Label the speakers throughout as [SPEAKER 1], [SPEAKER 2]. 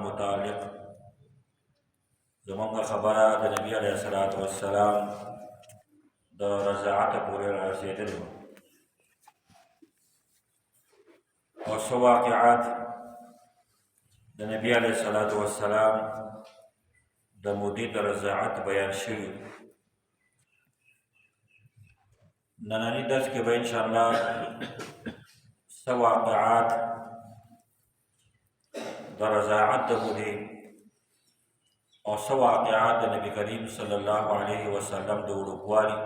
[SPEAKER 1] متعلق زمونږ خبره د نبی علیه الصلاة والسلام د رضاعت پورې رارسېدلې وه او څه واقعات د نبی علیه الصلاة والسلام د مودې د رضاعت بیان شوي. ننني درس کې به انشاءالله څه واقعات د رضاعت د مودې او څه واقعات د نبی کریم صلی الله علیه وسلم د وړوکوالي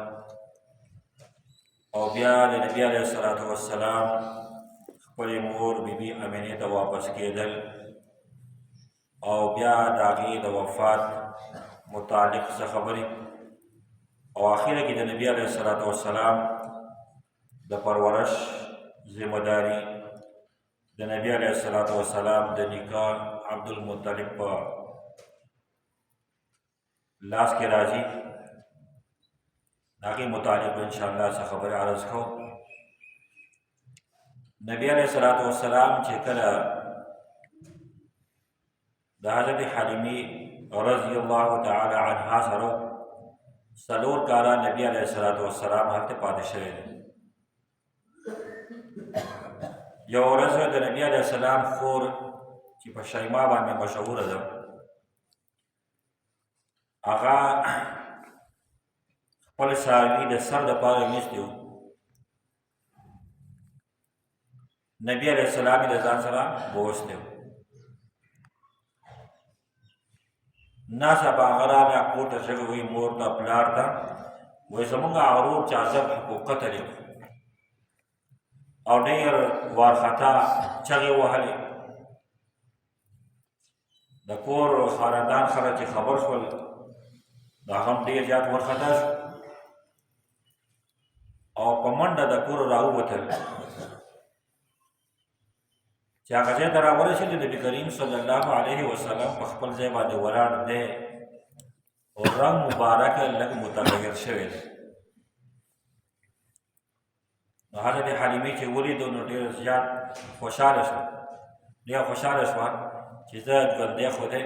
[SPEAKER 1] او بیا د نبی علیه الصلاة والسلام خپلې مور بیبي امینې ته واپس کېدل او بیا د هغې د وفات متعلق څه خبرې او اخره کې د نبی علیه الصلاة والسلام د پرورش ذمہداري د نبی علیه الصلاة والسلام د نکاح عبدالمطلب په لاس کې راځي. د هغې متعلق انشاءالله څه خبرې عرض کوو. نبی علیه الصلاة والسلام چې کله د حضرت حلیمې رضی الله تعالی عنها سره 4 کاله نبی علیه الصلاة والسلام هلته پاتې شوی دی. یو ورځ د نبی علیه السلام خور چې په شیما باندې مشهوره ده هغه خپل څاروي د سر دپاره نیستی و. نبی علیه السلام یې د ځان سره بوستی و. ناڅاپه هغه راغی کور ته چغې وایي مور ته پلار ته وایي زموږ ورور چې عذب په قتل یې او ډېر وارخطا چغې وهلې. د کور خاندان خلک چې خبر شول د هغه هم ډېر زیات وارخطا شو او په منډه د کور راووتل. چې هغه ځای ته راورسېدل نبي کریم صلی الله علیه وسلم په خپل ځای باندې ولاړ دی او رنګ مبارک لږ متغیر شوی دی. نو حضرت حلیمې چې ولیدو نو ډېر زیات خوشحاله شوه چې زه ژوندی خو دی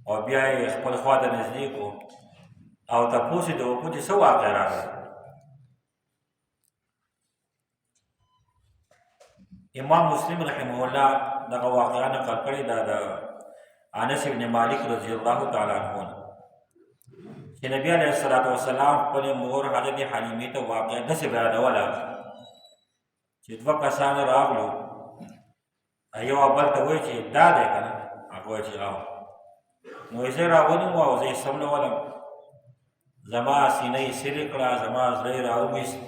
[SPEAKER 1] او بیا یې خپل خوا ته نږدې کړو او تپوس یې د وکړو چې څه واقع راغلی. امام مسلم رحمه الله دغه واقعه نقل کړې ده د انس بن مالک رضی الله تعالی عنه چې نبی علیه الصلاة والسلام خپلې مور حضرت حلیمې ته واقعه داسې بیانوله چې 2 کسان راغلو یو بل ته وایي چې دا دی که نه هغه وایي چې او نو زه یې راونیوم او زه یې سملولم زما سینه یې سرې کړه زما زړه یې راوویست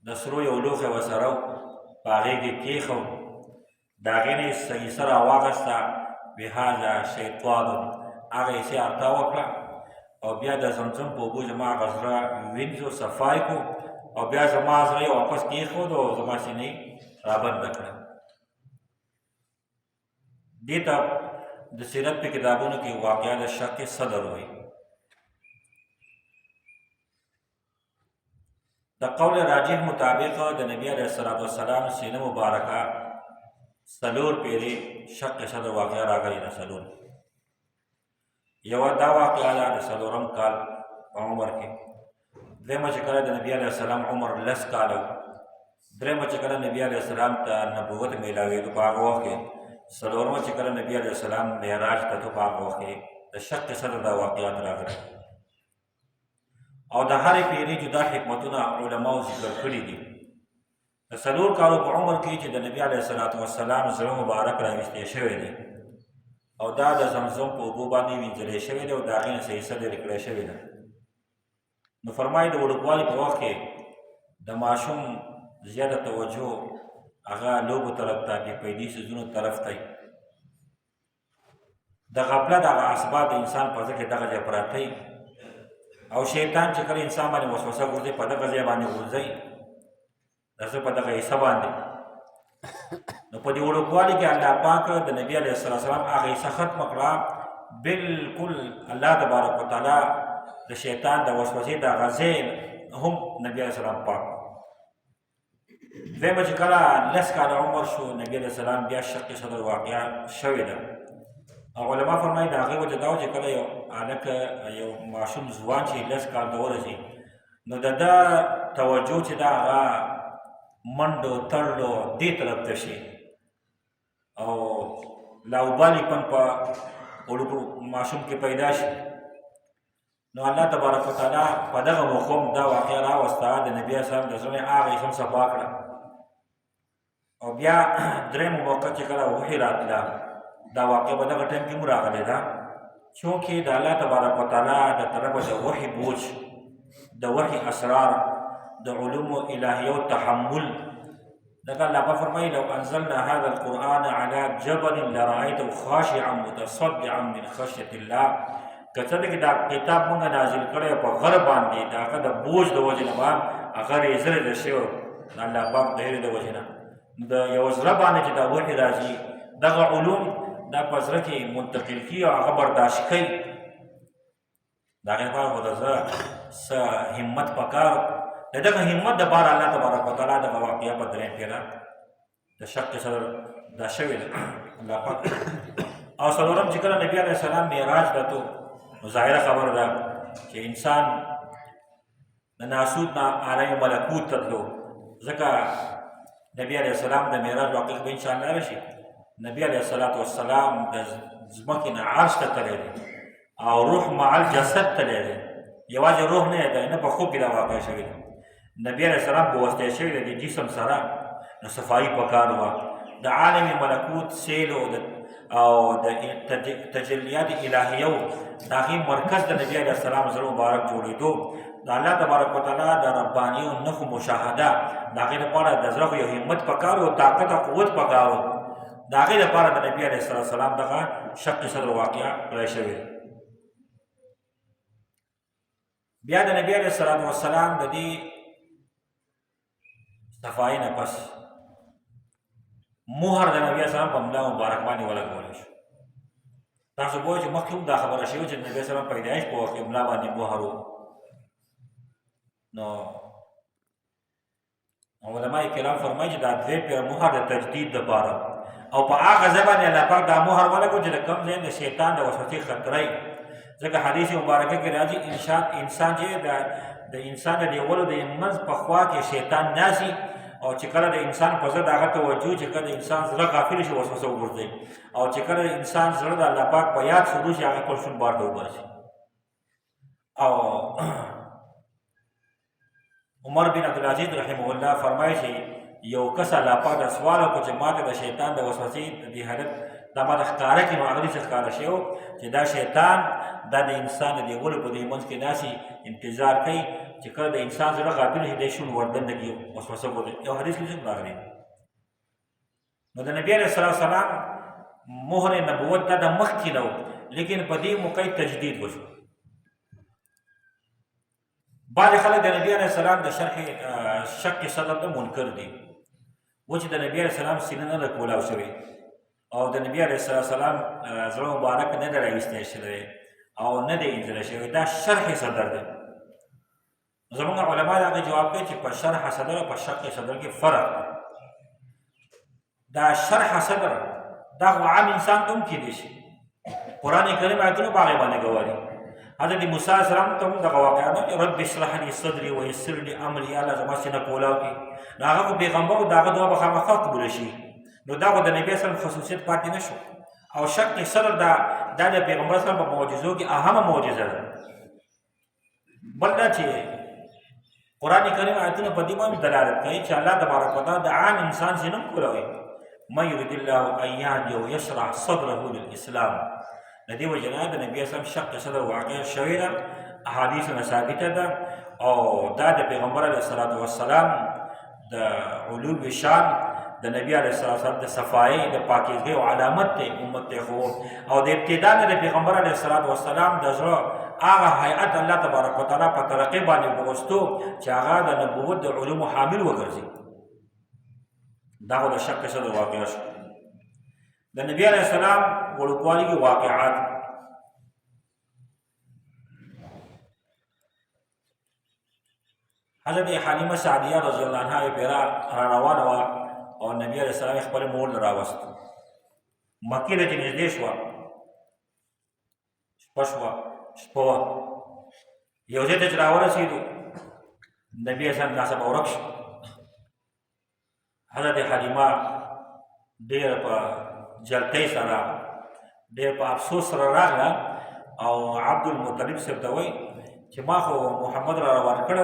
[SPEAKER 1] د سرو یو لوښی ورسره په هغې کې کېښود د هغې نه یې سیسه راواخېسته بهذا شیطان هغه یې سیارتا وکړه او بیا د زمزم په اوبو زما هغه زړه وینځو صفا یې کړو او بیا زما زړه یې واپس کېښود او زما سینه یې رابنده کړه. دې ته د سیرت په کتابونو کې واقعه د شق صدر وایي. د قول راجح مطابق د نبی علیه الصلاة والسلام سینه مبارکه 4 پیرې شق صدر واقعه راغلې ده. 4 یوه دا واقعه ده د 4م کال په عمر کې. دویمه چې کله د نبی علیه السلام عمر 10 کاله و. درېیمه چې کله نبی علیه السلام ته نبوت میلاوېدو په هغه وخت کې. 4مه چې کله نبی علیه السلام معراج ته تو په هغه وخت کې د شق صدر دا واقعات راغلي او د هرې پیرې جدا حکمتونه علماو ذکر کړي دي. د 4 کالو په عمر کې چې د نبی علیه الصلاة والسلام زړه مبارک راویستی شوی دی او دا د زمزم په اوبو باندې وینځلی شوی دی او د هغې نه سیسه لرې کړی شوې ده. نو فرمایي د وړوکوالي په وخت کې د ماشوم زیاته توجه هغه لوبو طرف ته بېفایدې څیزونو طرف ته د غفلت هغه اسباب د انسان په زړه کې دغه ځای پراته او شیطان چې کله انسان باندې وسوسه ګرځوي په دغه ځای باندې غورځوي د زړه په دغه حصه باندې. نو په دې وړوکوالي کې الله پاک د نبي علیه السلام هغه حصه ختمه کړه. بلکل الله تبارک وتعالی د شیطان د وسوسې د هغه ځای هم نبي علیه السلام پاک. دویمه چې کله 10 کاله عمر شو نبي علیه السلام بیا شق صدر واقعه شوې ده او علما فرمایي د هغې وجه دا و چې کله یو هلک یو ماشوم ځوان چې 10 کال ته ورسي نو د ده توجه چې ده هغه منډو تړلو دې طرف ته شي او لاوبالي پن په وړوکو ماشوم کې پیدا شي نو الله تبارک وتعالی په دغه موخه دا واقعه راوسته د نبي اسلام د زړه هغه هم صفا کړه او بیا درېم موقع چې کله وحي راتله دا واقعه په دغه ټایم کې مو راغلی ده چونکې د الله تبارک وتعالی د طرفه د وحي بوج د وحي اسرار د علوم الهیه او تحمل دغه الله فرمایي لو انزلنا هذا القرآن على جبل لرأيته خاشعا متصدعا من خشية الله کچته کې دا کتاب موږ نازل کړی په غر باندې دا هغه د بوج د وجې نه باندې هغه ریزلې د شی الله پاک د هغې د وجې نه د یو زړه باندې چې دا وحي راځي دغه علوم دا په زړه کې منتقل کي او هغه برداشت کوي د هغې لپاره خو د زړه څه همت پکار د دغه همت دپاره الله تبارک وتعالی دغه واقعه په درېیم کې ده د شق صدر دا شوې ده الله پاک او څلورم چې کله نبي علیه السلام معراج ته تو نو ظاهره خبره ده چې انسان د ناسوت نه عالم ملکوت ته تلو ځکه نبي علیه السلام د معراج واقعه به انشاءالله راشي نبي علیه السلام د ځمکې نه عرش ته تللی دی او روح مع الجسد تللی دی یوازې روح نه دی نه په خوب کې دا واقع شوې ده نبي علیه السلام په واسطه شوې ده د جسم سره نو صفایي پکار وه د عالم ملکوت سیلو او د تجلیات الهیو د هغې مرکز د نبي علیه السلام زړه مبارک جوړېدو د الله تبارک وتعالی د ربانیو نښو مشاهده د هغې لپاره د زړه یو همت پکار و طاقت او قوت پکار و د هغې لپاره د نبي علیه السلام دغه شق صدر واقعه کړی شوې بیا د نبي علیه السلام د دې صفایي نه پس مهر د نبي اسلام په ملا مبارک باندې ولګولی شو تاسو پوهئ چې مخکې هم دا خبره شوې چې د نبي اسلام پیدایش په وخت کې ملا باندې مهر و نو علما کرام فرمایي چې دا دوی پیر مهر د تجدید دپاره او په هغه ځای باندې الله پاک دا مهر ولګو چې د کوم ځای د شیطان د وسوسې خطرې ځکه حدیث مبارکه کې راځي انسان چې د انسان د دیولو د منځ په خوا کې شیطان ناسي او چې کله د انسان په زړه د هغه توجه چې کله د انسان زړه غافل شي وسوسه وګرځي او چې کله د انسان زړه د الله پاک په یاد شروع شي هغه پرشون بار ته وباسي او عمر بن عبدالعزیز رحمه الله فرمایي چې یو کس الله پاک د سوال وکړو چې ما ته د شیطان د وسوسې د دې حالت دا ما د ښکاره کړي نو هغه څه ښکاره شوی چې دا شیطان دا د انسان د دیولو په دې منځ کې داسې انتظار کوي چې کله د انسان زړه غافل شي دی شون وردنده کړي وسوسه وکړي یو حدیث کې هم راغلی نو د نبي علیه السلام مهر نبوت دا د مخکې نه و لیکن په دې موقع تجدید وشو بعضې خلک د نبي علیه السلام د شق صدر ته منکر دي و چې د نبي علیه السلام سینه نه ده کولاو شوې او د نبي علیه السلام زړه مبارک نه ده راویستی شوی او نه دی انزله شوی دا شرح صدر دی زمونږ علما د هغې جواب کوي چې په شرح صدر او په شق صدر کې فرق دی دا شرح صدر دا خو عام انسان ته هم کیدی شي قرآن کریم آیتونه په هغې باندې ګواري حضرت موسی علیه السلام ته هم دغه واقعه ده رب اشرح لي صدري ویسر لي امري الله زما سینه کولاو کړي نو هغه خو پیغمبر د هغه دعا به خامخا قبوله شي نو دا خو د نبي اسلام خصوصیت پاتې نه شو او شق صدر دا د پیغمبر اسلام په معجزو کې اهمه معجزه ده بل دا چې قرآن کریم آیتونه په دې باندې دلالت کوي چې الله تبارک وتعالی د عام انسان سینه کولاوي من یرید الله ان یهدیه یشرح صدره للاسلام د دې وجه نه د نبي اسلام شق صدر واقع شوې ده احادیثونه ثابته ده او دا د پیغمبر علیه السلام د علو شان د نبی علیه السلام د صفایي د پاکیزګۍ او علامت دی امت ته خو او د ابتدا نه د پیغمبر علیه السلام د زړه هغه هیئت الله تبارک وتعالی په ترقۍ باندې وغوښتو چې هغه د نبوت د علومو حامل وګرځي دا خو د شق صدر واقع شو د نبی علیه السلام وړوکوالي کې واقعات حضرت حلیمه سعدیه رضی الله عنها یې پیرا را روانه وه او نبي علیه السلام یې خپلې مور له راوست. مکې ته چې نږدې شوه، شپه وه، یو ځای ته چې راورسېدو نبي علیه السلام ناڅاپه ورک شو. حضرت حلیمه ډېره په جلتۍ سره ډېر په افسوس سره راغله او عبدالمطلب صاحب ته وایي چې ما خو محمد را روان کړی و،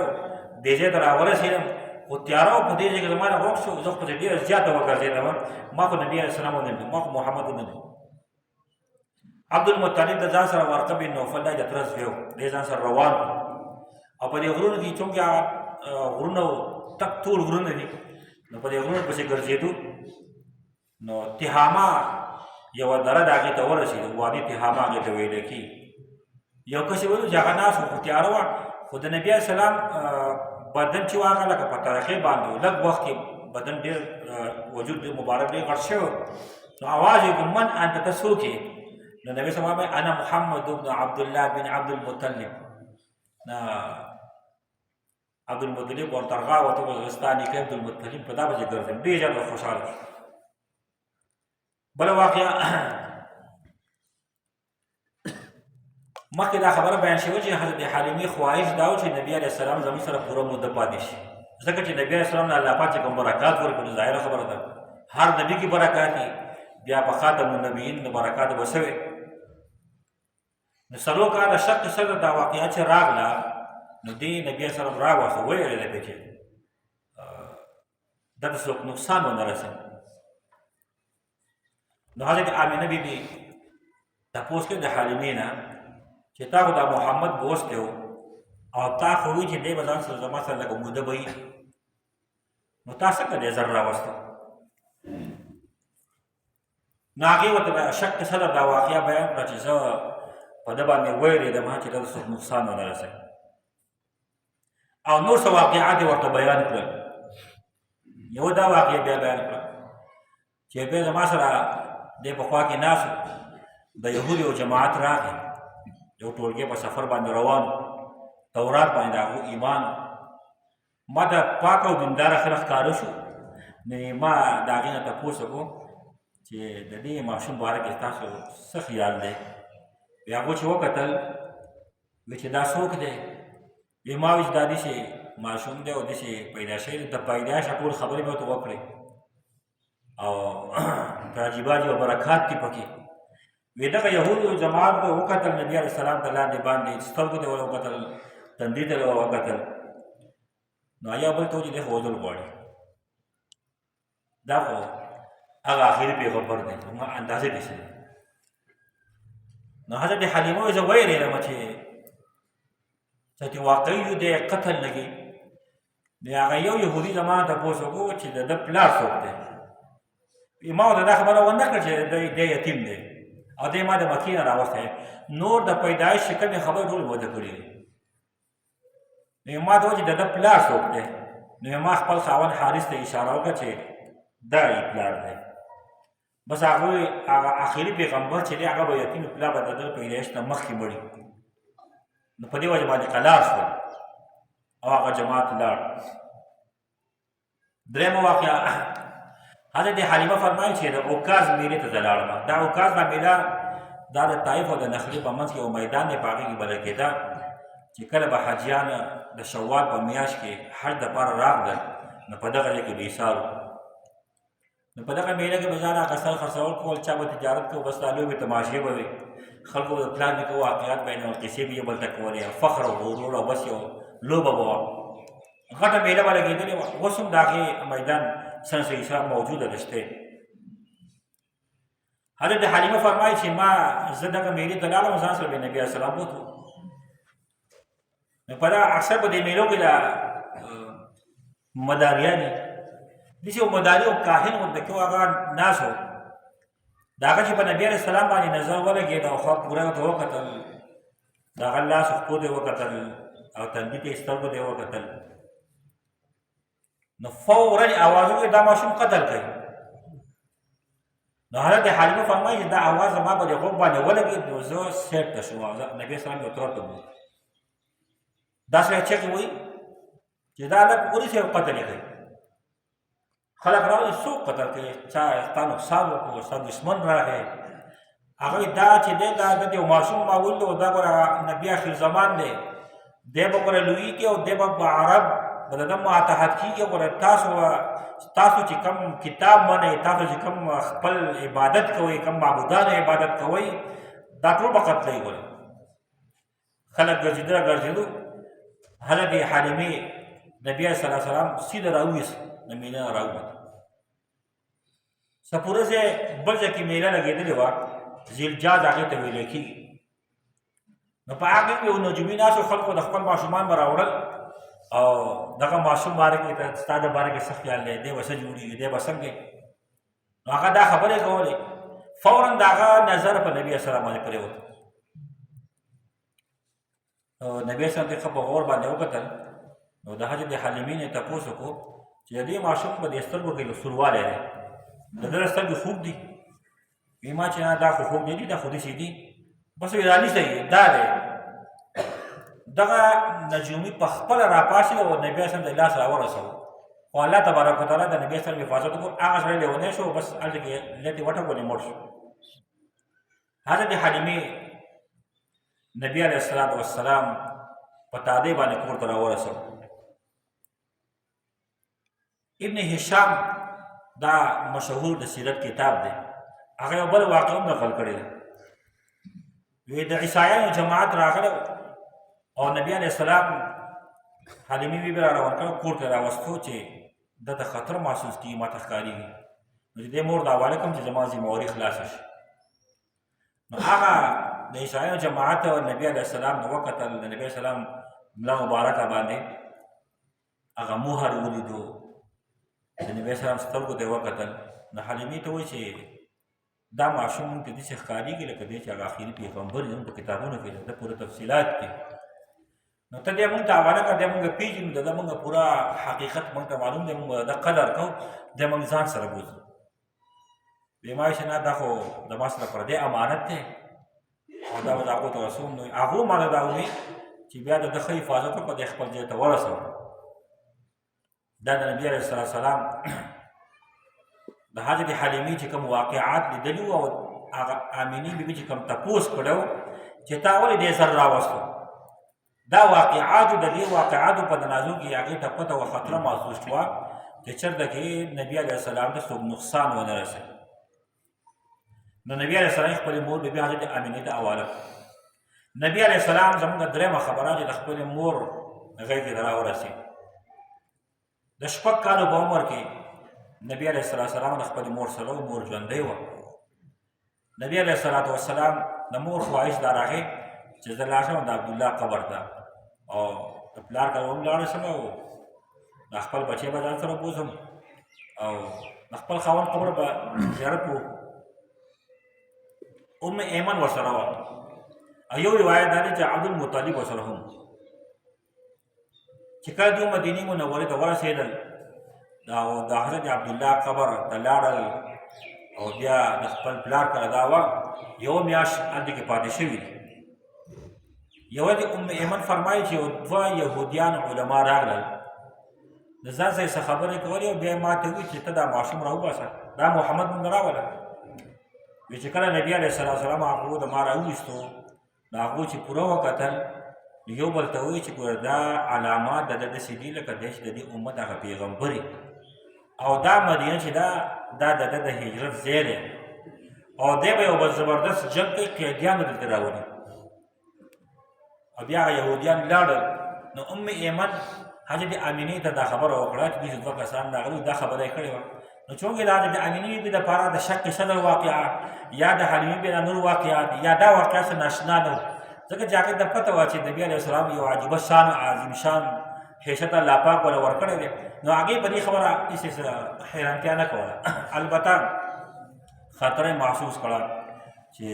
[SPEAKER 1] دې ځای ته راورسېدم خو تیاره وه، په دې ځای کې زما نه ورک شو، زه خو پسې ډېره زیاته وګرځېدم، ما خو نبي علیه السلام ونه لید، ما خو محمد ونه لید. عبدالمطلب د ځان سره ورقه بن نوفل دی د تره زوی و، دی ځان سره روان و او په دې غرونو کې چونکې هغه غرونه تک ټول غرونه دي، نو په دې غرونو پسې ګرځېدو نو تهامه یوه دره د هغې ته ورسېدو، وادي تهامه هغې ته ویلی کېږي. یو کس یې ویلو چې هغه ناست و خو تیاره وه، خو د نبي علیه السلام بدن چې و هغه لکه په طریقې باندې و، لږ وخت کې بدن ډېر وجود مبارک ډېر غټ شوی. نو اواز یې وکړو من انت، ته څوک یې؟ نو نبي صلی الله علیه وسلم انا محمد بن عبدالله بن عبدالمطلب. عبدالمطلب ورته رغاوت وکړه ستا نیکه عبدالمطلب په دا پسې ګرځم، ډېر زیات خوشحاله شو. بله واقعه مخکې دا خبره بیان شوې چې حضرت حلیمې خواهش دا و چې نبي علیه السلام زموږ سره پوره موده پاتې شي، ځکه چې نبي علیه السلام نه الله پاک چې کوم برکات ورکړي ظاهره خبره ده، هر نبي کې برکات دي، بیا په خاتم النبیین د برکات به شوې. نو څلور کاله شک سره دا واقعه چې راغله نو دې نبي علیه السلام راوسته، ویلې ده چې دته څوک نقصان ونه رسوي. نو حضرت آمینه بیبي تپوس کوي د حلیمې نه چې تا خو دا محمد بوستی و او تا خو وایي چې دی به ځان سره زما سره لکه موده به وي، نو تا څنګه دی زر راوسته؟ نو هغې ورته د شک صدر دا واقعه بیان کړه چې زه په ده باندې ویرېدم چې دته څوک نقصان ونه رسوي. او نور څه واقعات یې ورته بیان کړل. یو دا واقعه بیا بیان کړه چې بیا زما سره دی په خوا کې ناست د یهودو یو جماعت راغی، یو ټولګی په سفر باندې روان، تورات باندې د هغو ایمان، ما ته پاک او دینداره خلک ښکاره شو. نو ما د هغې نه تپوس وکړو چې د دې ماشوم باره کې ستاسو څه خیال دی؟ بیا هغو چې وکتل وایي چې دا څوک دی؟ وایي ما وایي چې دا داسې ماشوم دی او داسې پیدا شوی دی، د پیدایشه ټول خبرې مې ورته وکړې او تعجیبات او برکات دي پکې. وی دغه یهودو جماعت ته وکتل، نبي علیه السلام ته لاندې باندې سترګو ته وکتل، تندي ته وکتل، نو یا بل ته وایي چې دی خو وژل غواړي، دا خو هغه آخري پیغمبر دی، ما اندازې داسې دی. نو حضرت حلیمه وایي زه ویرېدم چې واقعي دی قتل لګي. د هغه یو یهودي زما تپوس وکړو چې د ده پلار څوک دی؟ ما ورته دا خبره ونه کړه چې دی یتیم دی او دی ما د مکې نه راوستی، نور د پیدایش کومې خبرې ټولې موده کړي دي. نو ما ته وویل چې د ده پلار څوک دی؟ نو ما خپل خاوند حارث ته اشاره وکړه چې دا یې پلار دی. بس هغوی هغه آخري پیغمبر چې دی هغه به یتیم پلار به د ده پیدایش نه مخکې مړي، نو په دې وجه باندې قلار شول او هغه جماعت لاړ. درېیمه واقعه حضرت حلیمه فرمایي چې د عکاظ میلې ته زه لاړم. دا عکاظ دا میله دا د طایف او د نخلې په منځ کې یو میدان دی، په هغې کې بله کېده چې کله به حاجیان د شوال په میاشت کې حج دپاره راغلل نو په دغه ځای کې به ایثار و. نو په دغه میله کې به ځان اخیستل خرڅول کول، چا به تجارت کوو، بس دا لوبې تماشې به وې، خلکو به د پلار نیکه واقعات بیانول، قصې به یې بل ته کولې، فخر او غرور او بس یو لوبه به وه، غټه میله به لګېدلې وه. اوس هم د هغې میدان سنس عیسی موجوده ده شته. حضرت حلیمه فرمایي چې ما زه دغه میلې ته لاړم، ځان سره به نبي علیه السلام بوتلو. نو په دا اکثر په دې میلو کې دا مداریانې داسې یو مداري او کاهن غوندې کې و، هغه ناست و، د هغه چې په نبي علیه السلام باندې نظر ولګېد او ښه پوره ورته وکتل، د هغه لاس پښو ته یې وکتل او تندي ته یې سترګو ته یې وکتل، نو فورا آواز وکړي دا ماشوم قتل کوي. نو حضرت حلیمه فرمایي چې دا آواز زما په دې غوږ باندې ولګېد، نو زه سیټ ته شوم. نبي اسلام یو ترور ته بوت، دا سړی چغې وایي چې دا هلک ورسې او قتل یې کوي. خلک راغلي څوک قتل کوي، چا ستا نقصان وکړو، ستا دشمن راغی. هغوی دا چې دی دا د یو ماشوم ما ولیدو، دا ګوره نبي آخر زمان دی، دی به ګوره لویېږي او دی به عرب به د ده ماتحت کېږي. ګوره تاسو چې کوم کتاب منئ، تاسو چې کوم خپل عبادت کوئ، کوم معبودانو عبادت کوئ، دا ټول به قتلوي. ګوره خلک ګرځېدو هلک یې حلیمې نبي علیه صلات وسلام سیده راوویست، د میله نه راووت. څه پوره ځای بل ځای کې میله لګېدلې وه، ذیلجاد هغې ته ویلی کېږي. نو په هغې کې یو نجومي ناست و، خلکو د خپل ماشومان به راوړل او دغه ماشوم باره کې ستا د باره کې څه خیال دی، دی به څه جوړېږي، دی به څنګه. نو هغه دا خبرې کولې. فورا د هغه نظر په نبي اسلام باندې پرېوت. نبي اسلام ته په غور باندې وکتل. نو د حضرت حلیمې نه تپوس وکړو چې د دې ماشوم په دې سترګو کې سوروالی دی، د ده سترګې خوب دي؟ وی ما چې نه دا خو خوب نه دي، دا خو داسې دي. بس وی رانیسئ دا دی. دغه نجومي په خپله راپاڅېد او نبي اسلام ته لاس راورسوه. خو الله تبارک وتعالی د نبي اسلام حفاظت وکړو. هغه سړی لیونی شو، بس هلته کې لټې وټکولې مړ شو. حضرت حلیمې نبي علیه الصلاة والسلام په تادۍ باندې کور ته راورسوه. ابن هشام دا مشهور د سیرت کتاب دی، هغه یو بل واقعه هم نقل کړې ده. وی د عیسایانو جماعت راغله او نبي علیه السلام حلیمې بیبي را روان کړه، کور ته راوستو چې ده د خطر محسوس کېږي، ما ته ښکارېږي. نو چې دې مور د حواله کړم چې زما ذمهواري خلاصه شي. نو هغه د عیسایانو جماعت نبي علیه السلام ته وکتل، د نبي علیه السلام ملا مبارکه باندې هغه مهر ولیدو، د نبي اسلام سترګو ته یې وکتل. نو حلیمې ته وایي چې دا ماشوم مونږ ته داسې ښکارېږي لکه دی چې هغه آخري پیغمبر دی، زموږ په کتابونو کې د پوره تفصیلات دي. نو ته دی مونږ ته حواله کړه، دی مونږ پېژنو، د ده مونږ پوره حقیقت مونږ ته معلوم دی، مونږ د قدر کوو، دی مونږ ځان سره بوځو. ویې ما وایي چې نه دا خو د ما سره پردی امانت دی او دا به د هغو ته رسوم. نو هغو ماته دا ووایي چې بیا د ده ښه حفاظت وکړه، دی خپل ځای ته ورسوه. دا د نبي علیه الصلاة والسلام د حضرت حلیمې چې کوم واقعات لیدلي وو او هغه آمینې بیبي چې کوم تپوس کړی و چې تا ولې دې سر راوستو، دا واقعاتو د دې واقعاتو په تناظر کې هغې ته پته وه، خطره محسوس شوه چې چېرته کې نبي علیه السلام ته څوک نقصان ونه رسوي. نو نبي علیه السلام خپلې مور بیبي حضرت آمینې ته حواله کړه. نبي علیه السلام زموږ درېیمه خبره چې د خپلې مور غېږې ته راورسېد. د 6 کالو په عمر کې نبي علیه السلام د خپلې مور سره مور ژوندۍ وه. نبي علیه السلام د مور خواهش دا راغی چې زه لاړ شم د عبدالله قبر ته او د پلار کره هم لاړ شم او د خپل بچی به ځان سره بوځم او د خپل خاوند قبر به زیارت وکړو. ام ایمن ورسره وه او یو روایت دا دی چې عبدالمطلب ورسره هم. چې کله دوی مدینې منورې ته ورسېدل، د حضرت عبدالله قبر ته لاړل او بیا د خپل پلار کره دا وه یوه میاشت هلته کې پاتې شوي دي. یوه د ام ایمن فرمایي چې 2 یهودیان علما راغلل، د ځان سره څه خبرې کولې او بیا یې ما ته وویل چې ته دا ماشوم راوباسه، دا محمد مونږ راوله. وی چې کله نبي علیه الصلاة والسلام هغو د ما راوویستو، نو هغو چې پوره وکتل، یو بل ته وایي چې ګوره دا علامات د ده داسې دي لکه دی چې د دې امت هغه پیغمبري او دا مدینه چې دا د ده د هجرت ځای دی او دی به یو بل زبردست جنګ کوي، قیدیان به دلته راولي. او بیا هغه یهودیان لاړل. نو ام ایمن حضرت آمینې ته دا خبره وکړه چې دوی 2 کسان راغلي، دا خبره یې کړې وه. نو چونکې د حضرت آمینې بیبي دپاره د شک صدر واقعه یا د حلیمې بیبي نور واقعات یا دا واقعه څه ناشنا نه و، ځکه چې هغې ته پته وه چې نبي علیه السلام یو عجیبه شان عظیم شان حیثیت الله پاک وله ورکړی دی. نو هغې په دې خبره هېڅ حیرانتیا نه کوله. البته خطر یې محسوس کړه چې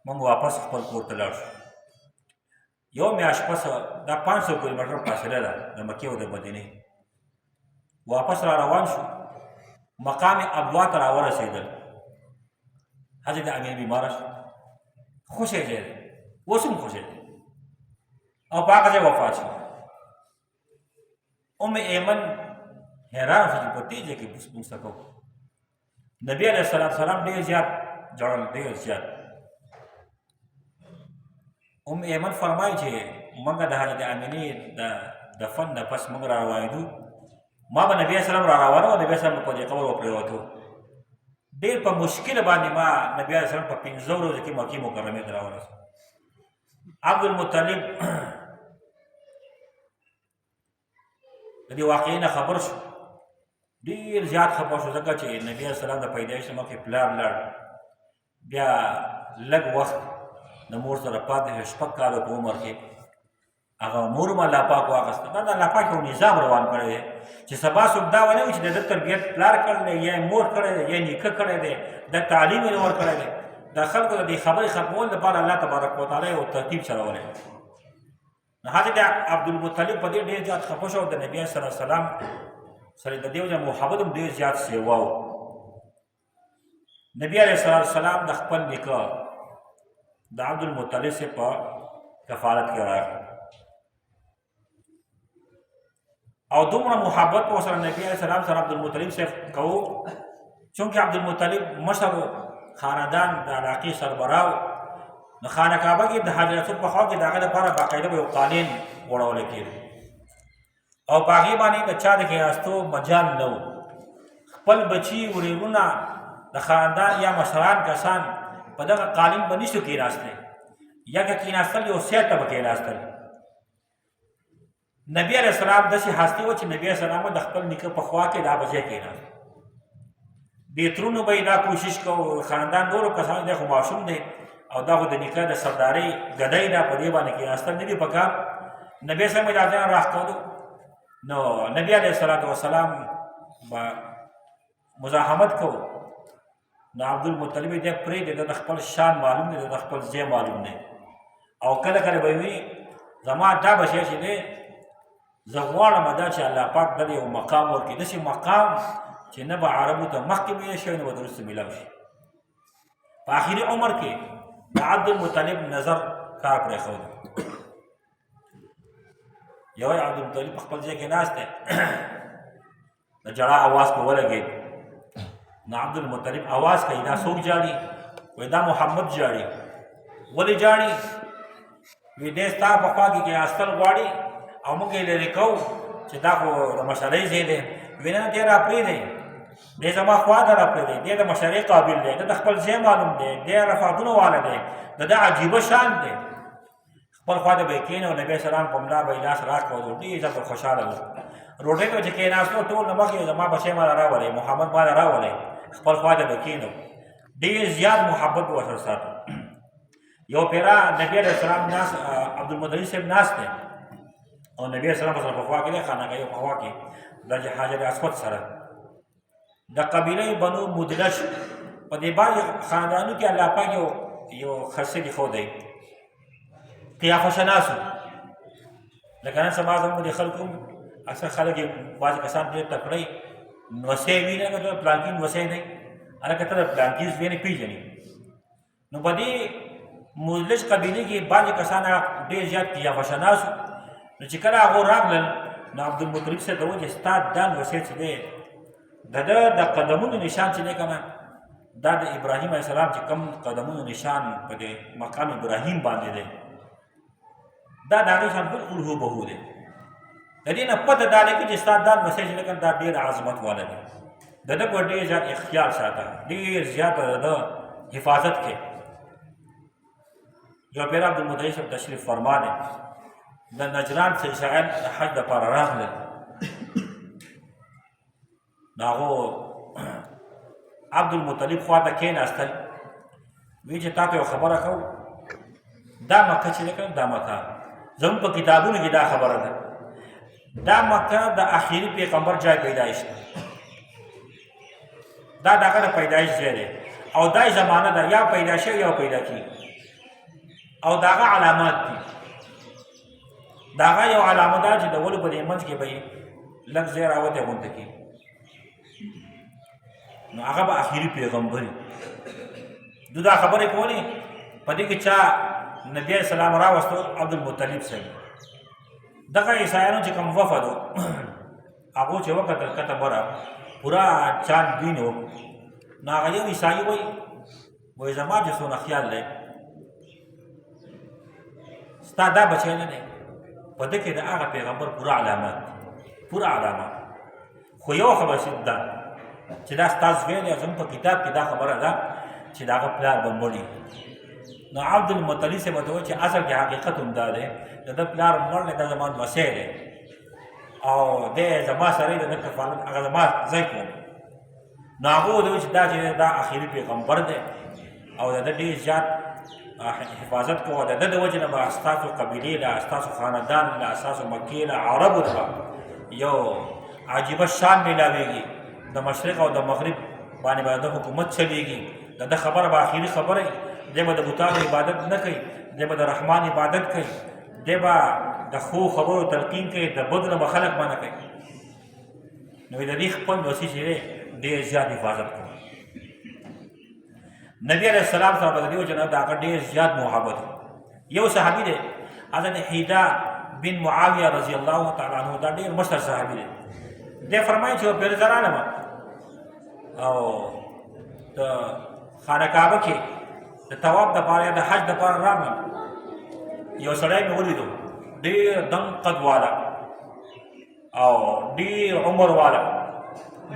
[SPEAKER 1] موږ واپس خپل کور ته لاړ شو. یو میاشت پس دا 500 کیلومتر فاصله ده د مکې او د مدینې. واپس را روان شو، مقام ابوا ته راورسېدل. حضرت امین بیماره شو، خوشی ځای دی، اوس هم خوشی دی او په هغه ځای وفات شو. ایمن حیران شو چې په دې ځای کې موږ څه کوو. نبي علیه السلام ډېر زیات ژړل، ډېر زیات. ایمن فرمایي چې موږ د حضرت امینې د دفن نه پس موږ را روانېدو، ما به نبي اسلام را روانه و، نبي اسلام په دې قبر وپرېوتو. ډېر په مشکل باندې ما نبي اسلام په 15 ورځو کې مکې مکرمې ته راورسېد. عبدالمطلب د دې واقعې نه خبر شو، ډېر زیات خبر شو، ځکه چې نبي اسلام د پیدایښت نه مخکې پلار لاړ، بیا لږ وخت د مور سره پاتې شو، 6 کاله په عمر کې. هغه مور هم الله پاک واخیسته. دا د الله پاک یو نظام روان کړی دی چې سبا څوک دا ونه وي چې د ده تربیت پلار کړی دی یا مور کړی دی یا نیکه کړی دی، د تعلیم یې ورکړی دی. د خلکو د دې خبرې ختمولو لپاره الله تبارک وتعالی یو ترتیب چلولی. نو حضرت عبدالمطلب په دې ډېر زیات خفه شو. د نبي صلی الله علیه وسلم سره د دې وجه محبت هم ډېر زیات سیوا و. نبي علیه السلام د خپل نیکه د عبدالمطلب صاحب په کفالت کې راغی او دومره محبت په سره نبي علیه السلام سره عبدالمطلب صاحب کوو، چونکې عبدالمطلب مشر خاندان د علاقې سربراو. نو خانه کعبه کې د حجر اسود په خوا کې د هغه لپاره باقاعده به یو قالین غوړولی کېده او په هغې باندې د چا د کېناستو مجال نه و. خپل بچي ورېرونه د خاندان یا مشران کسان په دغه قالین به نشو کېناستی، یا که کېناستل یو سیټ ته به کېناستل. نبي علیه السلام داسې هستي وه چې نبي علیه السلام د خپل نیکه په خوا کې دا به ځای کېناست. دې ترونو به یې دا کوشش کو، خاندان نورو کسانو دی خو ماشوم دی او دا خو د نیکه د سردارۍ ګدۍ ده، په دې باندې کېناستل نه دي پکار. نبي اسلام دا ځای راښکولو. نو نبي علیه السلام به مزاحمت کو. نو عبدالمطلب یې دی پرېږدي، د خپل شان معلوم دی، د خپل ځای معلوم دی. او کله کله به وي زما دا بچی چې دی زه غواړم دا چې الله پاک دله یو مقام ورکړي، داسې مقام چې نه به عربو ته مخکې میله شوی، نه به وروسته میلاو شي. په آخري عمر کې د عبدالمطلب نظر کار پرېښود. یو عبدالمطلب په خپل ځای کې ناست دی، د جړا اواز پرې ولګېد. نو عبدالمطلب اواز کوي دا څوک جاړي؟ وایي دا محمد جاړي. ولې جاړي؟ وایي دی ستا په خوا کې کېناستل غواړي او موږ یې لرې کوو چې دا خو د مشرۍ ځای دی. وایي نه دی را پرېږدئ، دی زما خوا ته را پرېږدئ، دی د مشرۍ قابل دی، د خپل ځای معلوم دی، دی رفعتونو والا دی، د ده عجیبه شان دی. خپل خوا ته به یې کېنو، نبي اسلام په ملا به یې لاس راکړو، ډېر زیات خوشحاله و. روټۍ ته چې کېناستو ټول نه مخکې زما بچی ما راولی، محمد ما راولی، خپل خوا ته به کېنو. ډېر زیات محبت به ورسره ساتو. یو پیره نبي علیه السلام ناست، عبدالمطلب صاحب ناست دی او نبي علیه السلام سره په خوا کې دی، خانقاه په خوا کې د حجر اسود سره. د قبیله بنو مدلج په دې باندې خاندانو کې الله پاک یو خاصیت ښودی، قیافه شناسو. لکه نن سبا زموږ د خلکو اکثر خلک یې بعضې کسان ډېر تکړه نوسی وي، لکه ته پلانکي نوسی دی، هلکه ته د پلانکي زوی نه پېژنې. نو په دې مدلج قبیلې کې بعضې کسان ډېر زیات قیافه شناسو. نو چې کله هغو راغلل نو عبدالمطلب صاحب ته وویل چې ستا دا نوسی چې دی د ده د قدمونو نشان چې دی که نه، دا د ابراهیم علیه السلام چې کوم قدمونو نشان په دې مقام ابراهیم باندې دی، دا د هغې شان بالکل هوبهو دی. د دې نه پته دا لګي چې ستا دا نوسی چې دی که دا ډېر عظمت والا دی. د ده په ډېر زیات اختیار ساته، ډېر زیات د ده حفاظت کې. یو پیر عبدالمطلب صاحب تشریف فرما دی، د نجران سلسعیان د حج دپاره راغلل. نو هغو عبدالمطلب خوا ته کېناستل، وایي چې تا ته یو خبره کوو، دا مکه چې دی که دا مکه زموږ په کتابونو کې دا خبره ده، دا مکه د آخري پیغمبر جای پیدایش ده، دا د هغه د پیدایش ځای دی او دا زمانه ده یا پیدا شوی یا پیدا کېږي او د هغه علامات دي. د هغه یو علامه ده چې د ولو په دې منځ کې به یې لږ ځای راوتی غونته کېږي، نو هغه به آخري پیغمبر وي. دو دا خبرې کولې په دې کې چا نبي علیه السلام راوستو؟ عبدالمطلب صاحب. دغه عیسایانو چې کوم وفد و هغه چې وکتل کته بره پورا چاند بین و نو هغه یو عیسایي وایي زما چې څونه خیال دی ستا دا بچی نه دی په ده کې د هغه پیغمبر پوره علامات پوره علامات خو یو خبره ده چې دا ستا زوی دی زموږ په کتاب کې دا خبره ده چې د هغه پلار به مړ نو عبدالمطلب صاحب ورته وایي چې اصل کې حقیقت هم دا دی د ده پلار مړ دی دا زما لمسی دی او دی زما سره یې د ده کفالت هغه زما ځای کوم نو هغه ورته وایي چې دا چې دا آخري پیغمبر دی او د ده ډېر زیات حفاظت کوه د ده د وجې نه به ستاسو قبیلې له ستاسو خاندان له ستاسو مکې له عربو ته یو عجیبه شان میلاویږي د مشرق او د مغرب باندې به د حکومت چلیږي د ده خبره به آخري خبره وي دی به د بوتانو عبادت نه کوي دی به د رحمان عبادت کوي دی به د ښو خبرو تلقین کوي د بدو نه به خلک منع کوي نو د دې خپل وسیع چې دی ډېر زیات حفاظت کوي نبی علیہ السلام سره به د دې وجه نه د هغه ډېر زیات محبت یو صحابي دی حضرت حیدا بن معاویه رضی الله تعالی عنه دا ډېر مشهور صحابي دی دی فرمایي چې یو پېره زه رالم او د خانه کعبه کې د طواف دپاره یا د حج دپاره راغلم یو سړی مې ولیدو ډېر دنګ قد والا او ډېر عمر والا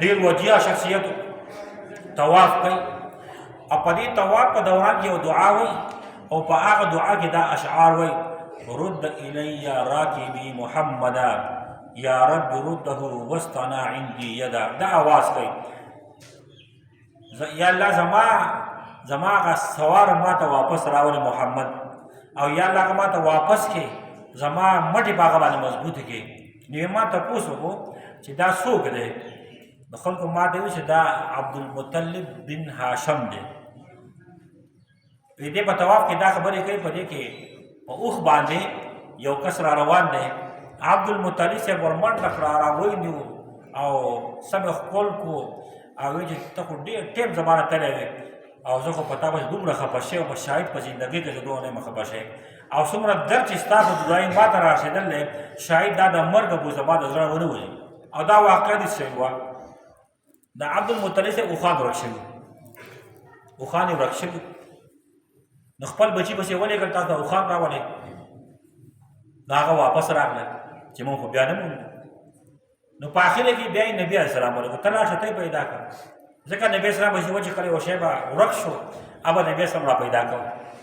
[SPEAKER 1] ډېر وجیه شخصیت طواف کوي او په دې طواف په دوران کې یو دعا وایي او په هغه دعا کې دا اشعار وایي رد الی راکبی محمدا یا رب رده واستنا عندي یدا دا آواز کوي یا الله زما هغه سوار ما ته واپس راولي محمد او یا الله هغه ما ته واپس کې زما مټې په هغه باندې مضبوطې کړي نو ما تپوس وکړو چې دا څوک دی د خلکو ما ته وایي چې دا عبدالمطلب بن هاشم دی دې په طواف کې دا خبرې کوي په دې کې په اوښ باندې یو کس را روان دی عبدالمطلب صاحب ورمنډه کړه راونیو او سم یې ښکل کړو او وایي چې ته خو ډېر ټیم زمانه تللی وې او زه خو په تا باندې دومره خفه شوی په شاهد په زندګۍ کې زه دومره نه یم خفه شوی او څومره درد چې ستا په جدایي ما ته را رسېدل دی شاهد دا د مرګه بو زما د زړه ونه ولي او دا واقعه دې شوې وه د عبدالمطلب صاحب اوښان ورک شوي اوښان یې ورک شوي نو خپل بچي پسې ولېږل تاسو ته اوښان راولئ نو هغه واپس راغلل چې مونږ خو بیا نه موندو نو په اخره کې بیا یې نبي علیه السلام ورغی ته لاړ شه ته یې پیدا کړه ځکه نبي اسلام به چې کله یو شی به ورک شو هغه نبي اسلام را پیدا کړو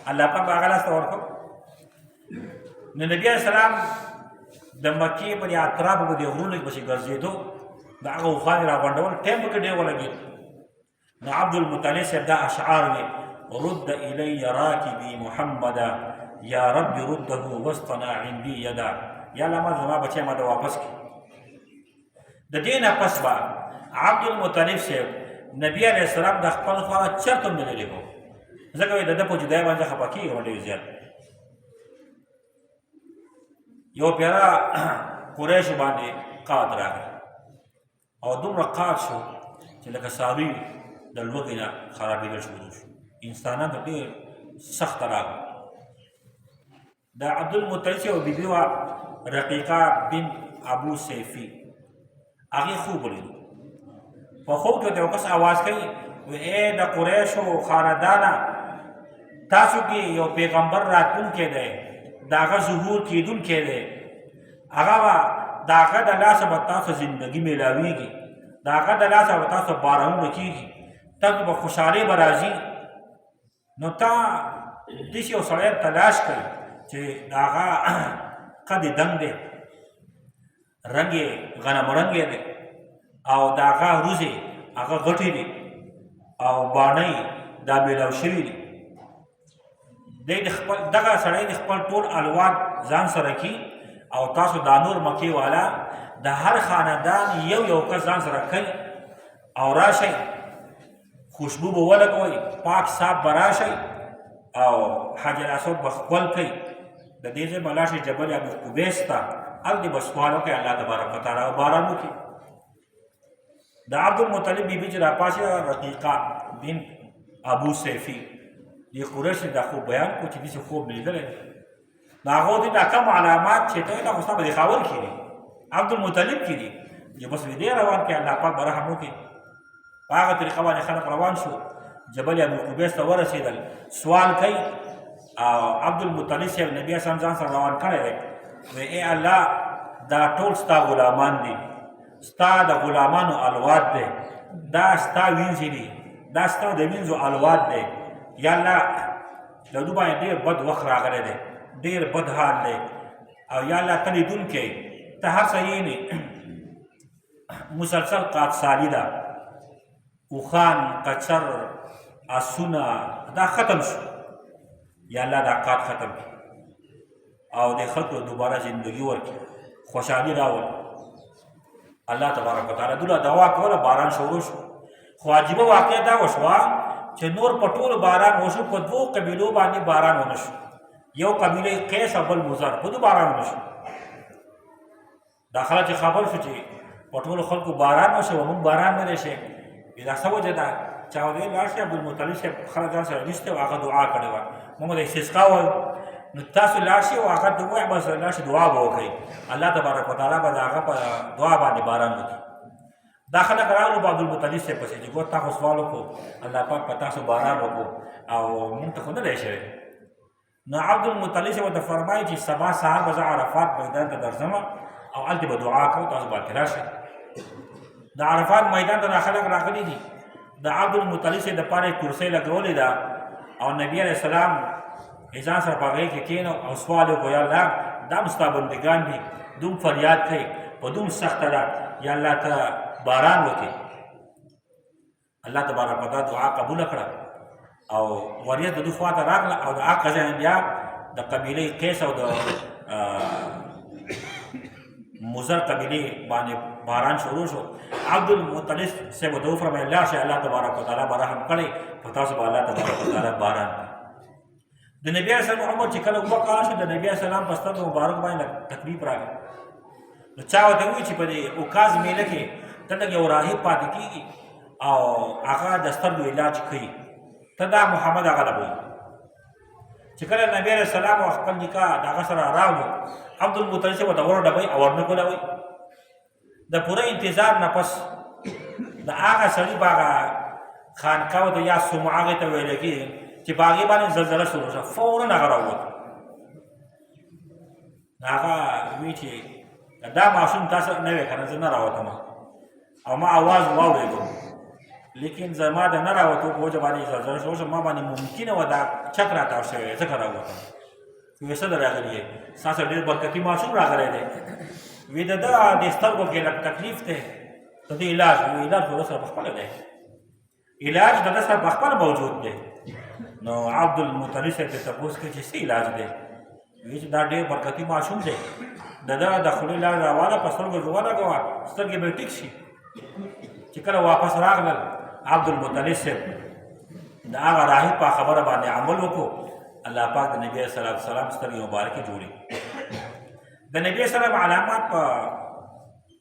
[SPEAKER 1] الله پاک به هغه لاسته ورکړو نو نبي علیه السلام د مکې په دې اطرافو په دې غرونو کې پسې ګرځېدو د هغه اوښان یې راغونډول ټایم پکې ډېر ولګېد نو عبدالمطلب صاحب دا اشعار وې رد الی راکبی محمدا یا رب رده واستنا عندي یدا یا الله ما زما بچی ما ته واپس کړي د دې نه پس به عبدالمطلب صاحب نبی علیه السلام د خپل خوا چرته نه لیدلی و ځکه وایي د ده په جدایي باندې خفه کېږم ډېر زیات یو پیره قریشو باندې قحط راغی او دومره قحط شو چې لکه څاروي د لوږې نه خرابېدل شروع شو انسانان ته ډېر سخته راغله د عبدالمطلب صاحب بیبي وه رقیقه بن ابو سیفي هغې خوب ولیدو په خوب کې ورته یو کس اواز کوي ای د قریشو خاندانه تاسو کې یو پیغمبر راتلونکی دی د هغه ظهور کېدونکی دی هغه به د هغه د لاسه به تاسو زندګي میلاویږي د هغه د لاسه به تاسو بارانونه کېږي تاسو به خوشحالۍ به راځي نو تا داسې یو سړی تلاش کوي چې د هغه قد یې دنګ دی رنګ یې غنم رنګی دی او د هغه روزې هغه غټې دي او باڼه دا میلاو شوي دي دی دغه سړی د خپل ټول الواد ځان سره کي او تاسو دا نور مکې والا د هر خاندان یو یو کس ځان سره کوي او راشئ خوشبو به ولګوئ پاک صاف به راشئ او حجر اسود به ښکل کوئ د دې ځای به لاړ شئ جبل ابو قبیس ته هلته به سوال وکړئ الله تبارک وتعالی او باران وکړي د عبدالمطلب بیبي چې راپاسېده رقیقه بن ابو سیفي دې قریش دا خوب بیان کړو چې داسې خوب مې لیدلی دی د هغو دې دا کم علامات چې ته دا خو ستا په دې خاور کې دي عبدالمطلب کې دي یو بس دې روان کړي الله پاک به رحم وکړي. په هغه طریقه باندې خلک روان شو، جبل ابو قبیس ته ورسېدل. سوال کوي عبدالمطلب صاحب نبي اسلام ځان سره روان کړی دی، وی ای الله دا ټول ستا غلامان دي، ستا د غلامانو الواد دی، دا ستا وینځې دي، دا ستا د وینځو الواد دی. یا الله د دوی باندې ډېر بد وخت راغلی دی، ډېر بد حال دی، او یا الله ته لیدونکی ته هر څه یې مسلسل قادسالي ده، اوښان قچر آسونه دا ختم شو. یا الله دا قاد ختم کړي او د خلکو دوباره زندگی ورکړي، خوشحالي راول. الله تبارک وتعالی دوی دعا کوله، باران شروع شو. خو عجیبه واقعه دا وشوه چې نور په ټولو باران وشو، په دوو قبیلو باندې باران ونه شو. یو قبیله قیس او بل مضر، په دوی باران ونه شو. دا خلک چې خبر شو چې په ټولو خلکو باران وشو او موږ باران نه دی شي، دا څه وجه ده؟ چا ویل لاړ شي عبدالمطلب صاحب خلک ځان سره نیستی او هغه دعا کړې وه، موږ د استسقا وایو. نو تاسو لاړ شئ او هغه دعا به سره لاړ شئ، دعا به وکړئ، الله تبارک وتعالی به د هغه په دعا باندې باران وکړي. دا خلک راغلو په عبدالمطلب صاحب پسې چې ګور تا خو سوال وکړو، الله پاک په تاسو باران وکړو او موږ ته خو نه دی شوی. نو عبدالمطلب صاحب ورته فرمایي چې سبا سهار به زه عرفات میدان ته درځم او هلته به دعا کوو، تاسو به هلته راشئ. د عرفات میدان ته دا خلک راغلي دي، د عبدالمطلب صاحب دپاره یې کرسۍ لګولې ده او نبي علیه السلام ځان سره په هغې کې کښېنو او سوال وکړو، یا الله دا مو ستا بندګان دي، دوم فریاد کوي، په دوم سخته ده، یا الله ته باران وکړي. الله تبارک وتعالی دعا قبوله کړه او وریځ د دوی خوا ته راغله او د هغه ځای بیا د قبیلې قیس او د مضر قبیلې باندې باران شروع شو. عبدالمطلب صاحب ورته وفرمیل لاړ شئ، الله تبارک وتعالی به رحم کړی، په تاسو به الله تبارک وتعالی باران کړي. د نبي علیه السلام عمر چې کله 2 کاله شو، د نبي علیه السلام په سترګو مبارک باندې تکلیف راغی. نو چا ورته ووایي چې په دې اوکاز میله کې دلته یو راهب پاتې کېږي او هغه د سترګو علاج کوي، ته دا محمد هغه ته وایي. چې کله نبي علیه السلام او خپل نکاح د هغه سره راغلو، عبدالمطلب صاحب ورته ورډبوي او ورنه کولوي. د پوره انتظار نه پس د هغه سړي به هغه خانقاو ته یا سمعه هغې ته ویلی کېږي چې په هغې باندې زلزله شروع شوه، فورا هغه راووت. هغه وایي چې دا ماشوم تاسو نه وی که نه، زه نه راوتم او ما اواز واورېدو، لیکن زما د نه راوتو په وجه باندې زلزله شروع شوه، ما باندې ممکنه وه دا چک راتاو شوی ځکه راوتم. وی څه در راغلي یې؟ ستاسو ډېر برکتي ماشوم راغلی دی. وی د ده د سترګو کې لږ تکلیف دی، د دې علاج، وی علاج د ده سره پخپله دی، علاج د ده سره پخپله موجود دی. نو عبدالمطلب صاحب ته تپوس کوي چې څه علاج دی؟ وی چې دا ډېر برکتي ماشوم دی، د ده د خولې لار راواله، په سترګو کې ولګوه، سترګې به ټیک شي. چې کله واپس راغلل، عبدالمطلب صاحب د هغه راهب په خبره باندې عمل وکړو، الله پاک د نبي علیه السلام سترګې مبارکې جوړې. د نبي علیه السلام علامات په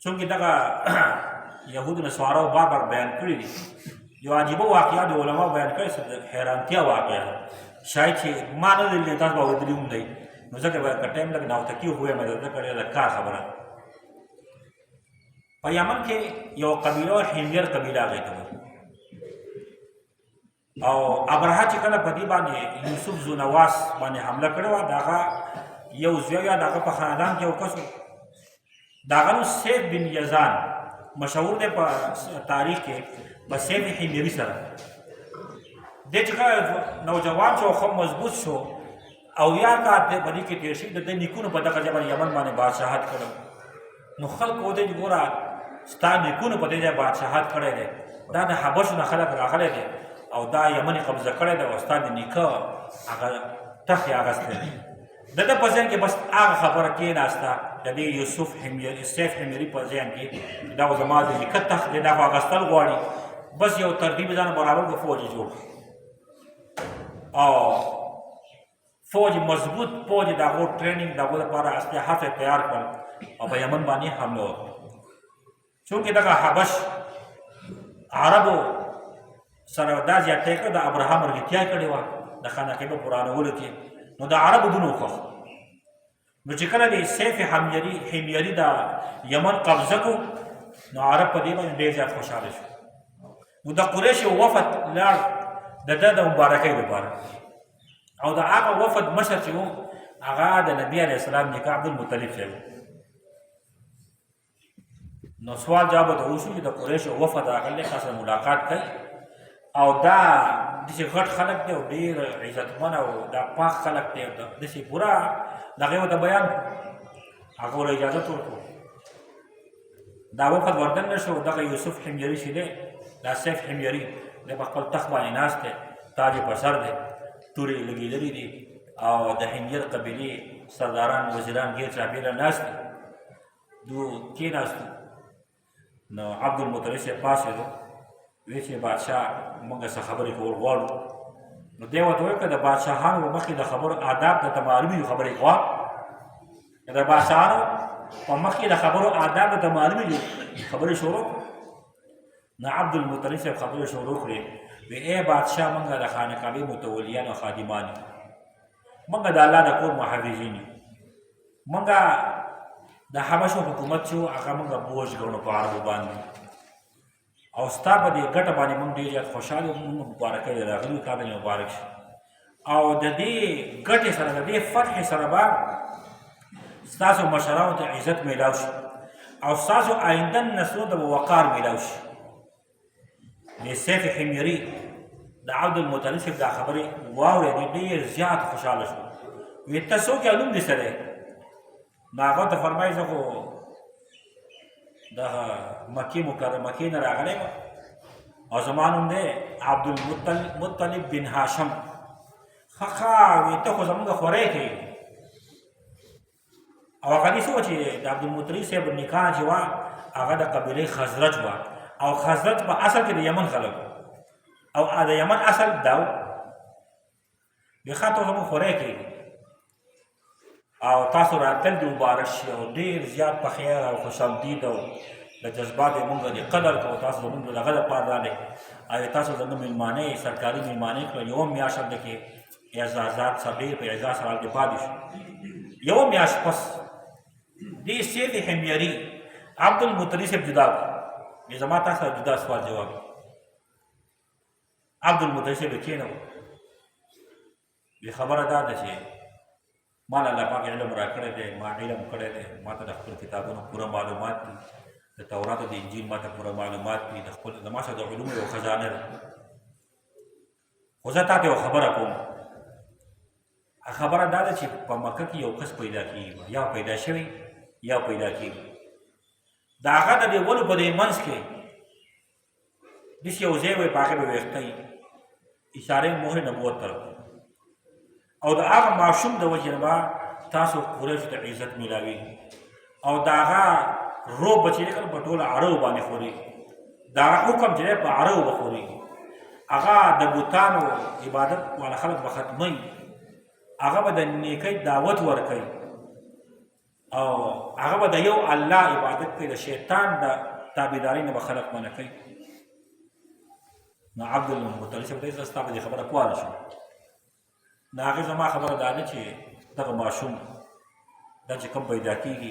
[SPEAKER 1] چونکې دغه یهودو نصاراو بار بیان کړي دي، یو عجیبه واقعه د علماو بیان کړې، حیرانتیا واقعه ده، شاید چې ما نه دی لیدلی، تاسو به اورېدلي هم دی. نو ځکه به که ټایم لږ ناوتکي ووایم، ځکه ډېره د کار خبره. په یمن کې یو قبیله حمیر قبیله هغې ته وایي، او ابرهه چې کله په دې باندې یوسف ذونواس باندې حمله کړې وه، د هغه یو زوی یا د هغه په خاندان کې یو کس و، د هغه نوم سیف بن یزان مشهور دی په تاریخ کې په سیف حمیري سره. دی چې کله نوجوان شو، خو مضبوط شو او یا کال په دې کې تېر شي، د ده نیکونو په دغه ځای یمن باندې بادشاهت کړی. نو خلک ودې چې ګوره ستا نیکونو په دې ځای بادشاهت کړی دی، دا د حبشو نه خلک راغلی دی او دا یمن یې قبضه کړی دی او ستا د نیکه هغه تخت یې اخیستی دی. د ده په ذهن کې بس هغه خبره کېناسته، د دې یوسف سیف حمیري په ذهن کې دا زما د نیکه تخت دی، دا خو اخیستل غواړي. بس یو ترتیب ځان برابر کړو، فوج یې جوړ او فوج مضبوط فوج د هغو ټریننګ د هغو لپاره اسلحات یې تیار کړل او په یمن باندې حمله وکړه. چونکې دغه حبش عربو سره دا زیاتی کړه، د ابراهام مرګتیا کړې وه د خانه کعبه پرانولو کې، نو د عربو دونه وخوښ. نو چې کله د سیف حمیري د یمن قبضه کړو، نو عرب په دې باندې ډېر زیات خوشحاله شو. نو د قریشو وفد لاړ د ده د مبارکۍ لپاره، او د هغه وفد مشر چې و هغه د نبي علیه السلام نیکه عبدالمطلب صاحب. نو سوال جواب ته وشو چې د قریشو وفد راغلی تاسو ملاقات کوي، او دا داسې غټ خلک دی او ډېر عزتمن او دا پاک خلک دی، داسې پوره دغه ورته بیان کړو. هغه ورته اجازت ورکړو. دا وفد وردن نه شو. دغه یوسف حميري چې دی، دا سیف حميري دی، په خپل تخت باندې ناست دی، تاج په سر دی، تورې لګېدلې دي، او د حمير قبیلې سرداران وزیران غیر چاپېره ناست دي. دو کېناستو. نو عبدالمطلب صاحب پاڅېدو، وی چې بادشاه موږ څه خبرې کول غواړو. نو دی ورته وویل که د بادشاهانو په مخکې د خبرو آداب درته معلوم وي خبرې غواړ، که د بادشاهانو په مخکې د خبرو آداب درته معلوم وي خبرې شروع. نو عبدالمطلب صاحب خبرې شروع کړې، وی ای بادشاه موږ د خانقاهې متولیان او خادمان یو، موږ د الله د کور محافظین یو، موږ د حبشو حکومت چې و هغه موږ بوج ګڼو په عربو باندې، او ستا په دې ګټه باندې موږ ډېر زیات خوشحاله یو. موږ مبارکۍ راغلي تا باندې مبارک شي، او د دې ګټې سره د دې فتحې سره به ستاسو مشرانو ته عزت میلاو شي، او ستاسو آینده نسلونو ته به وقار میلاو شي. د سیف حميري د عبدالمطلب صاحب دا خبرې واورېدې، ډېر زیات خوشحاله شو. وی ته څوک یې؟ نوم دې څه دی؟ نو هغه ته فرمایي زه خو دغه مکې مکرمه کې نه راغلی یم، او زما نوم دی عبدالمطلب بن هاشم. ښه وی ته خو زمونږ خوری کوي. او هغه داسې وه چې د عبدالمطلب صاحب نکاح چې وه هغه د قبیلې خزرج وه، او خزرج په اصل کې د یمن خلک، او د یمن اصل دا و. وی ښه ته زمونږ خوری کوي، او تاسو راتل دې مبارک شي، او ډېر زیات په خیر او خوشامدید او د جذباتو یې مونږ دې قدر کوو. تاسو زمونږ د دغه دپاره راغلی، او تاسو زموږ مېلمانه یې سرکاري مېلمانه یې کړه. یوه میاشت هلته کې اعزازات سره ډېر په اعزاز سره هلته پاتې شو. یوه میاشت پس دې سیف حميري عبدالمطلب صاحب جدا کړو. زما تاسو سره جدا سوال جواب. عبدالمطلب صاحب کېنوو، خبره دا ده چې ما له الله پاک علم راکړی دی، ما علم کړی دی، ما ته د خپل کتابونو پوره معلومات دي، د تورات او د انجیل ما ته پوره معلومات دي، د خپل زما سره د علومو یو خزانه ده. خو زه تا ته یوه خبره کوم. خبره دا ده چې په مکه کې یو کس پیدا کېږي، یا پیدا شوی یا پیدا کېږي. د هغه د دې ونو په دې منځ کې داسې یو ځای وی، په هغې به ویښته وي، اشارې مهر نبوت طرف، او د هغه ماشوم د وجې نه به تاسو قریشو ته عزت میلاویږي، او د هغه روب به چې دی کنه په ټوله عربو باندې خورېږي، د هغه حکم چې دی په عربو به خورېږي، هغه د بوتانو عبادت والا خلک به ختموي، هغه به د نیکۍ دعوت ورکوي، او هغه به د یو الله عبادت کوي، د شیطان د تابعدارۍ نه به خلک منع کوي. نو عبدالمطلب صاحب ته یې زه ستا په دې خبره پوهه شوم. د هغې زما خبره دا ده چې دغه ماشوم دا چې کوم پیدا کېږي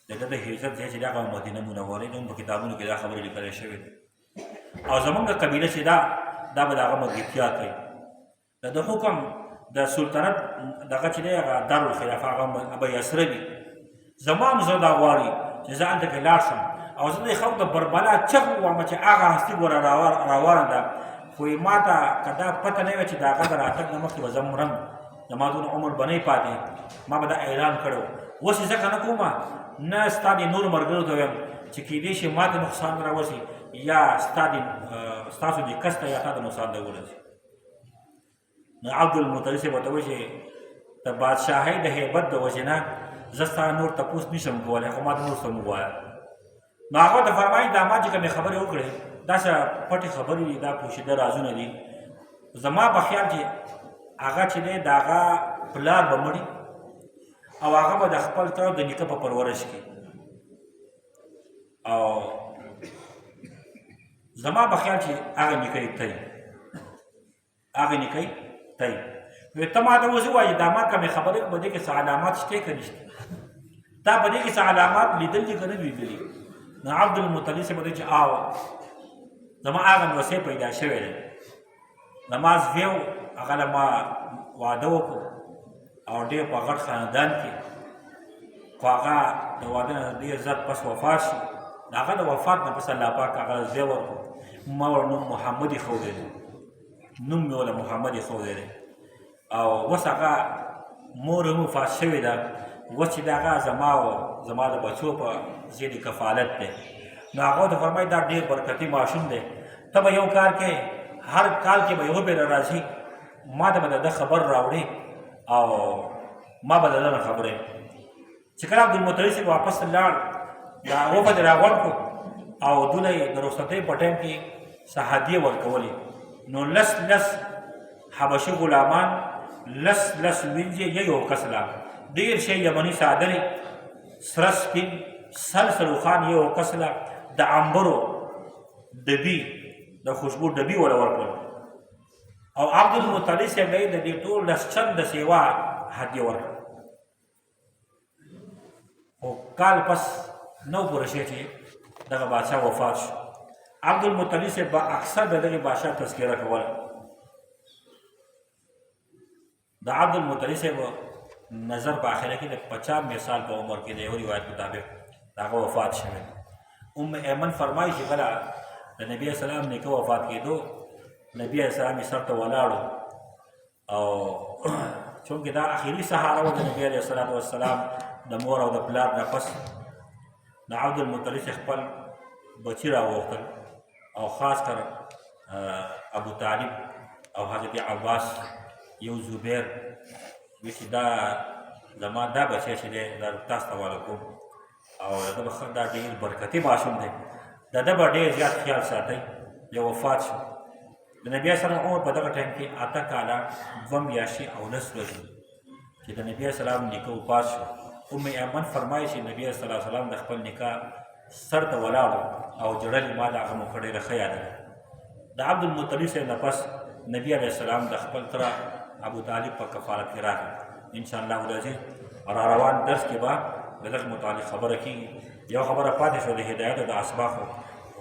[SPEAKER 1] د ده د هجرت ځای چې دی هغه مدینه منورې ده، په کتابونو کې دا خبرې لیکلی شوې ده، او زمونږ قبیله چې دا به د هغه ملګرتیا کوي. د ده حکم د سلطنت دغه چې دی هغه دارالخلافه هغه به یسره وي. زما هم زړه دا غواړي چې زه هلته کې لاړ شم، او زه د خلکو د بربلا چغ ووایم چې هغه هستي ګوره روانه ده، خو ما ته که دا پته نه وي چې د هغه د راتګ نه مخکې به زه مرم، زما دونه عمر به نه پاتې، ما به دا اعلان کړی. اوس یې ځکه نه کومه، نه ستا د نورو ملګرو ته ویم چې کیدای شي ما ته نقصان راوسي، یا ستاسو د کس ته یا تا ته نقصان ته ورسي. نو عبدالمطلب صاحب ورته وایي چې د بادشاهۍ د هیبت د وجې نه زه ستا نور تپوس نشم کولی، خو ما ته نور څه مه ووایه. نو هغه ورته فرمایي دا ما چې کومې خبرې وکړې داسې پټې خبرې دي، دا پوشیده رازونه دي. زما په خیال چې هغه چې دی د هغه پلار به مړي، او هغه به د خپل تر د نیکه په پرورش کې، او زما په خیال چې هغه نیکه یې تی، هغه نیکه یې تی. ته ما ته اوس ووایي دا ما کومې خبرې په دې کې څه علامات شته که نشته، تا په دې کې څه علامات لیدل دي که نه لیدلي؟ نو عبدالمطلب صاحب ورته چې آو زما هغه نوسۍ پیدا شوی دی زما زوی و هغه له ما واده وکړو او ډېر په غټ خاندان کې خو هغه د واده نه ډېر زر پس وفات شو د هغه د وفات نه پس الله پاک هغه زوی ورکړو ما ور نوم محمد ایښودی دی نوم مې ورله محمد ایښودی دی او اوس هغه مور هم وفات شوې ده اوس چې د هغه زما او زما د بچو په ځینې کفالت دی نو هغه ورته فرمایي دا ډېر برکتي ماشوم دی ته به یو کار کې هر کال کې به یو بېله راځي ما ته به د ده خبر راوړې او ما به د ده نه خبرې چې کله عبدالمطلب صاحب واپس لاړ دا وفد راغونډ کړو او دونه یې د رخصتۍ په ټایم کې څه هدیې ورکولې نو لس حبشي غلامان لس وینځې یو کس لا ډېر شی یمني څادرې سره سپین سل خان یو کس لا د عنبرو ډبي د خوشبو ډبي وله ورکړل او عبدالمطلب صاحب له یې د دې ټول لس چنده سیوا هدیه ورکړه خو کال پس نو پوره شی چې دغه بادشاه وفات شو عبدالمطلب صاحب به اکثر د دغې بادشاه تذکره کوله د عبدالمطلب صاحب نظر په آخره کې د 95 سال په عمر کې د یو روایت مطابق د هغه وفات شوی ام ایمن فرمایي چې کله د نبي اسلام نیکه وفات کېدو نبي اسلام یې سر ته ولاړو او چونکې دا اخري سهاره وه د نبي علیه الصلاة والسلام د مور او د پلار نه پس د عبدالمطلب صاحب خپل بچي راوغوښتل او خاص کر ابو طالب او حضرت عباس یو زبیر وی چې دا زما دا بچی چې دی دا تاسو ته واله کوم او د ده به دا ډېر برکتي ماشوم دی د ده به ډېر زیات خیال ساتئ یا وفات شو د نبي اسلام عمر په دغه ټایم کې 8 کاله 2 میاشتې او 10 ورځې چې د نبي اسلام نیکه وفات شو ام ایمن فرمایي چې نبي صلی الله علیه وسلم د خپل نکاح سر ته ولاړو او جړل ما د هغه موقع ډېره ښه یاده ده د عبدالمطلب صاحب نه پس نبي علیه السلام د خپل تره ابو طالب په کفالت کې راغی انشاءالله العزیز را روان درس کې به د دغه متعلق خبره کېږي یو خبره پاتې شوه د هدایت د اسباقو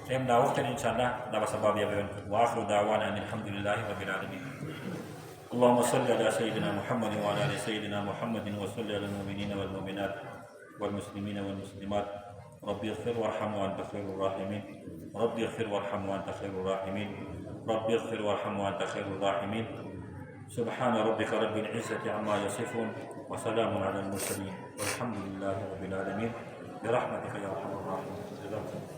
[SPEAKER 1] ټایم دا وخت انشاءالله دا به سبا بیا بیان کړو واخر دعوانا ان الحمد لله رب العالمين اللهم صل على سيدنا محمد وعلى ال سيدنا محمد وصل على المؤمنين والمؤمنات والمسلمين والمسلمات ربي اغفر وارحم وانت خير الراحمين ربي اغفر وارحم وانت خير الراحمين ربي اغفر وارحم وانت خير الراحمين سبحان ربك رب العزة عما يصفون وسلام على المرسلين والحمد لله رب العالمين برحمتك يا ارحم الراحمين.